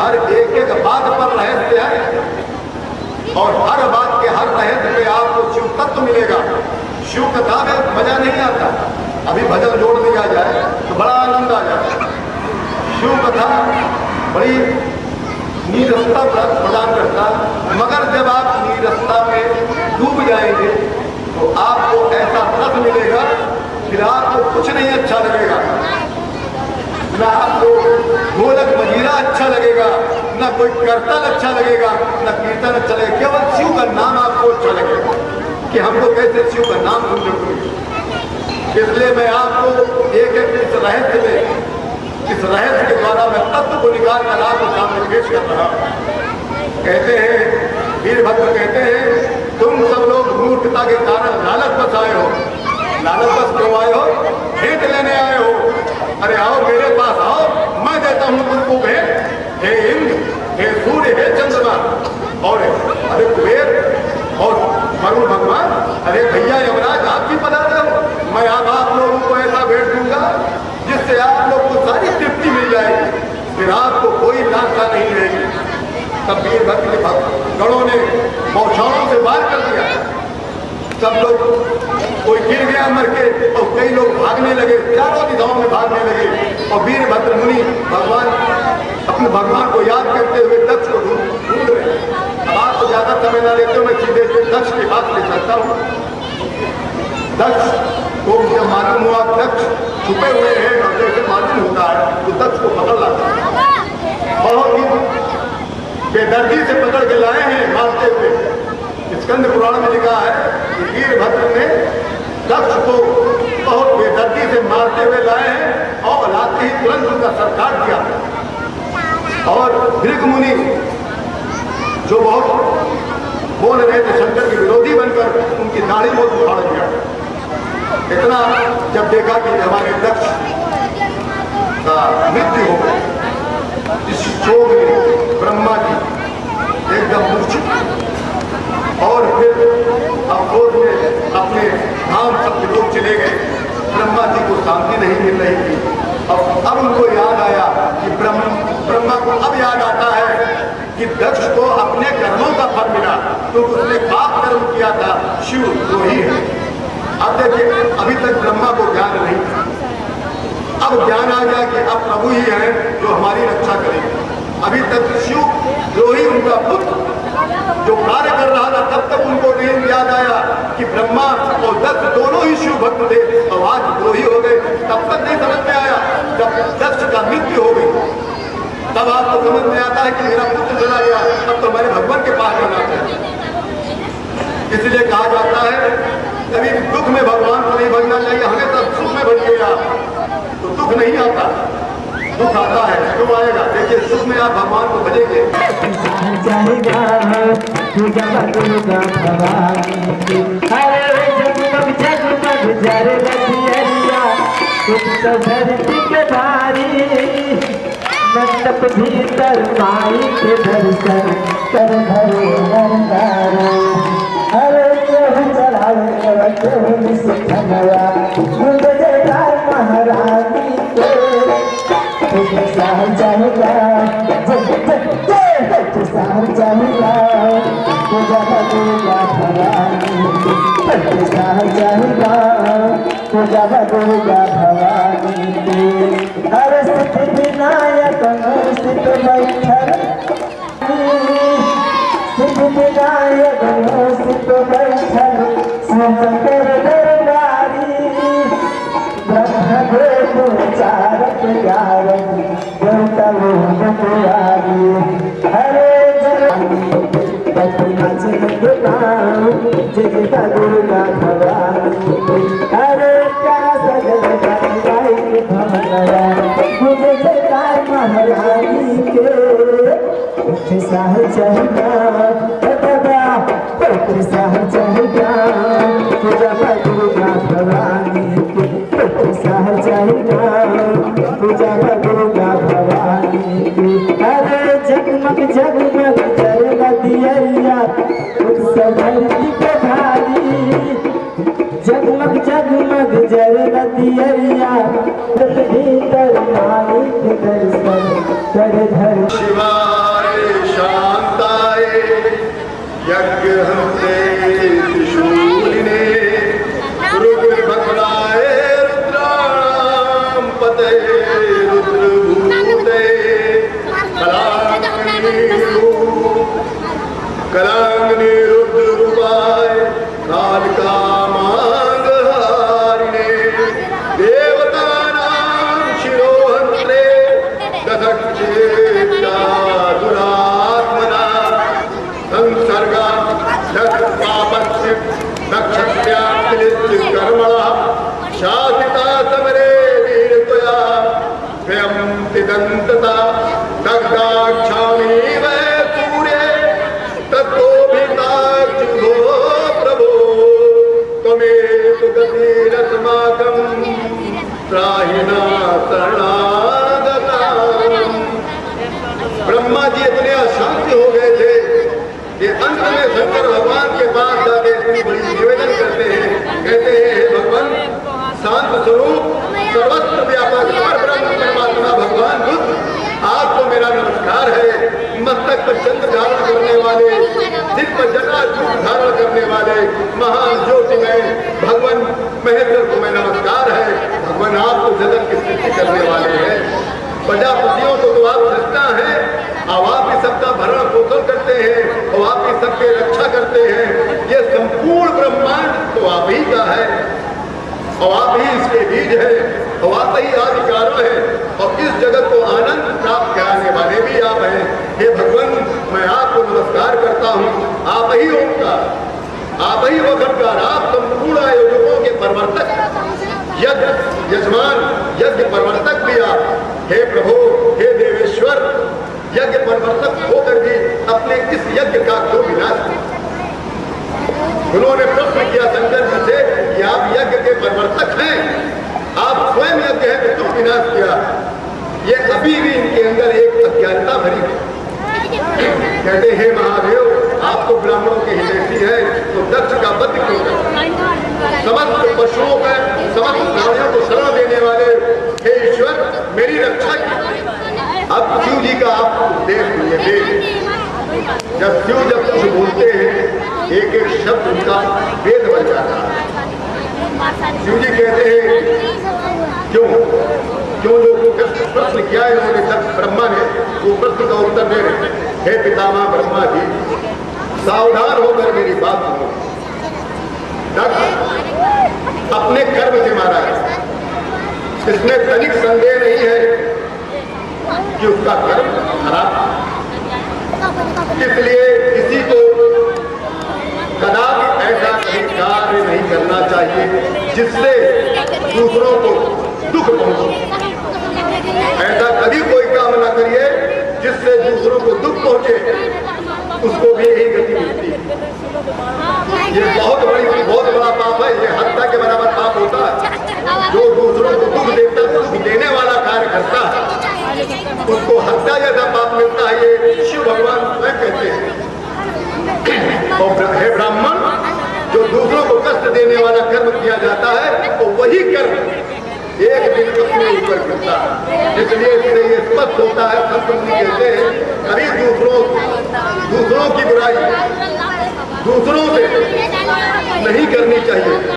हर एक एक बात पर रहस्य है और हर बात के हर रहस्य पे आपको शिव तत्व मिलेगा। शिव कथा में मजा नहीं आता, अभी भजन जोड़ दिया जाए तो बड़ा आनंद आ जाता। शिव कथा बड़ी नीरसता प्रदान करता, मगर जब आप नीरसता में डूब जाएंगे तो आपको ऐसा रस मिलेगा फिर आपको कुछ नहीं अच्छा लगेगा, न आपको ढोलक मजीरा अच्छा लगेगा, न कोई कीर्तन अच्छा लगेगा, न कीर्तन अच्छा लगेगा, केवल शिव का नाम आपको अच्छा लगेगा कि हमको कैसे शिव का नाम सुनने को मिले। इसलिए मैं आपको एक एक इस रहस्य में, इस रहस्य के द्वारा मैं तत्व को निकाल कर आपको सामने पेश कर रहा हूं। कहते हैं वीरभद्र कहते हैं तुम सब लोग मूर्खता के कारण लालच बस आए हो। लालच बस क्यों आए हो? भेंट लेने आए हो। अरे आओ मेरे पास आओ, मैं देता हूं तुमको भेंट। हे इंद्र, हे सूर्य, हे चंद्रमा और अरे कुबेर और वरुण भगवान, अरे भैया यमराज आप भी पधारे हो। मैं अब आप लोगों को ऐसा भेंट दूंगा जिससे आप लोग को सारी तृप्ति मिल जाएगी, फिर आपको कोई लालसा नहीं रहेगी। तब वीरभद्र के गणों ने बौछारों से वार कर दिया। सब लोग, कोई गिर गया मर के और कई लोग भागने लगे, चारों दिशाओं में भागने लगे। और वीरभद्र मुनि भगवान, अपने भगवान को याद करते हुए दक्ष को ढूंढ रहे। अब आपको ज्यादा समय ना लेते, मैं सीधे दक्ष के पास ले चलता हूँ। दक्ष को जब मालूम हुआ दक्ष छुपे हुए हैं और जैसे मालूम होता है तो दक्ष को पकड़ लाता है। बहुत ही बेदर्दी से पकड़ के लाए हैं मारते हुए। स्कंद पुराण में लिखा है कि वीरभद्र ने दक्ष को बहुत बेदर्दी से मारते हुए लाए हैं और लाते ही तुरंत उनका सर काट दिया। और भृगु मुनि जो बहुत बोल रहे थे शंकर के विरोधी बनकर, उनकी दाढ़ी बहुत उखाड़ दिया। इतना जब देखा कि हमारे दक्ष का मृत्यु हो गई, इस शोक में ब्रह्मा जी एकदम मूर्छित और फिर अवधूत में अपने धाम सब लोग चले गए। ब्रह्मा जी को शांति नहीं मिल रही थी। अब उनको याद आया कि ब्रह्मा को अब याद आता है कि दक्ष को अपने कर्मों का फल मिला, तो उसने पाप कर्म किया था, शिव द्रोही है। अब देखिए, अभी तक ब्रह्मा को ज्ञान नहीं था, अब ज्ञान आ गया कि अब प्रभु ही है जो हमारी रक्षा करेंगे। अभी तक शिव द्रोही उनका पुत्र जो कार्य कर रहा था, तब तक उनको नहीं याद आया कि ब्रह्मा और दक्ष दोनों ही शिव भक्त थे और आज द्रोही हो गए। तब तक नहीं समझ में आया। जब दक्ष का मृत्यु हो गई तब आपको समझ में आता है कि मेरा पुत्र चला गया, अब तो मैंने भगवान के पास जाना चाहिए। इसलिए कहा जाता है कभी दुख में भगवान को नहीं भजना चाहिए, हमेशा सुख में भजिएगा तो दुख नहीं आता। दुख आता है, क्यों आएगा? देखिए, सुख में आप भगवान को भजेंगे। मंडप भीतर माई के दर्शन कर भरे नरनारा। अरे चढ़ावे धनवा जयकार महारानी के साह जाएगा साह जाएगा पूजा दुर्गा भवानी साह जाएगा पूजा दुर्गा भवानी के। हर सिद्ध विनायक सिद्ध बैठल सिद्ध विनायक सिद्ध बैठल शंकर दरबारी ब्रह्मदेव चारक गारन देवता लोग पुरारी। हरे जगता दुर्गा भवानी। हरे प्यारा सजल गाई भवनवा मुझे जयकार महारानी के साह चढ़ा साह चढ़ा पूजा दुर्गा भवानी के साह चढ़ा पूजा दुर्गा भवानी के। अरे जगमग जगमग जरगा दिया उत्सव धरती पे भारी जगमग जगमग जरगा दिया भीतर माई के दर्शन कर धर। शिवा तिदन्तता दग्धाक्षामीव सूर्ये तत्तोभिताच्युतो प्रभो त्वमेव गतिरस्माकं त्राहिणा शरणागताम्। ब्रह्मा जी इतने अशांत हो गए थे कि अंत में शंकर भगवान के पास जाके इतनी बड़ी निवेदन करते हैं, कहते हैं हे भगवान शांत स्वरूप सर्वत्र व्यापक परब्रह्म परमात्मा भगवान बुद्ध, आपको मेरा नमस्कार है। मस्तक पर चंद्र धारण करने वाले, सिर पर जटाजूट धारण करने वाले महान ज्योतिमय भगवान महेश्वर को मैं नमस्कार है। भगवान आपको जगत की सृष्टि करने वाले हैं। प्रजापतियों को तो आप सृष्टा हैं, अब आप ही सबका भरण पोषण करते हैं और आप ही सबके रक्षा करते हैं। ये संपूर्ण ब्रह्मांड तो आप ही का है और आप ही इसके बीज है और आप ही आदि कारण है और इस जगत को आनंद प्राप्त कराने वाले भी आप हैं। हे भगवान मैं आपको नमस्कार करता हूँ। आप ही ओंकार, आप ही वक्रकार, आप संपूर्ण आयोजकों के प्रवर्तक, यज्ञ यजमान, यज्ञ प्रवर्तक भी आप। हे प्रभु, हे देवेश्वर, यज्ञ प्रवर्तक होकर भी अपने इस यज्ञ का क्यों विनाश किया? उन्होंने प्रश्न किया शंकर जी से कि आप यज्ञ के प्रवर्तक हैं, आप स्वयं यज्ञ हैं तो क्यों विनाश किया? ये अभी भी इनके अंदर एक अज्ञानता भरी है। कहते हे महादेव, आप तो ब्राह्मणों के हितैषी है तो दक्ष का वध क्यों कर? समस्त पशुओं का, समस्त प्राणियों को शरण देने वाले हे ईश्वर मेरी रक्षा की। अब शिव जी का आप देख लीजिए, जब शिव जब कुछ बोलते हैं एक एक शब्द उनका वेद बन जाता है। शिव जी कहते हैं क्यों क्यों जो प्रश्न किया है उन्होंने ब्रह्मा ने, वो प्रश्न का उत्तर दे रहे। हे पितामह ब्रह्मा जी, सावधान होकर मेरी बात सुनो। दक्ष अपने कर्म से मारा है, इसमें तनिक संदेह नहीं है कि उसका कर्म खराब, इसलिए किसी को कदापि ऐसा कहीं कार्य नहीं करना चाहिए जिससे दूसरों को दुख पहुंचे। ऐसा कभी कोई काम ना करिए जिससे दूसरों को दुख पहुंचे, उसको भी यही गति मिलती है। ये बहुत बड़ा पाप है, ये हत्या के बराबर पाप होता है। जो दूसरों को दुख देता, दुख देने वाला कार्य करता है उसको हत्या जैसा पाप मिलता है। ये शिव भगवान स्वयं कहते हैं। और हे ब्राह्मण, जो दूसरों को कष्ट देने वाला कर्म किया जाता है तो वही कर्म एक दिन अपने ऊपर गिरता है। इसलिए इससे ये स्पष्ट होता है, संत कहते हैं कभी दूसरों की बुराई दूसरों से नहीं करनी चाहिए।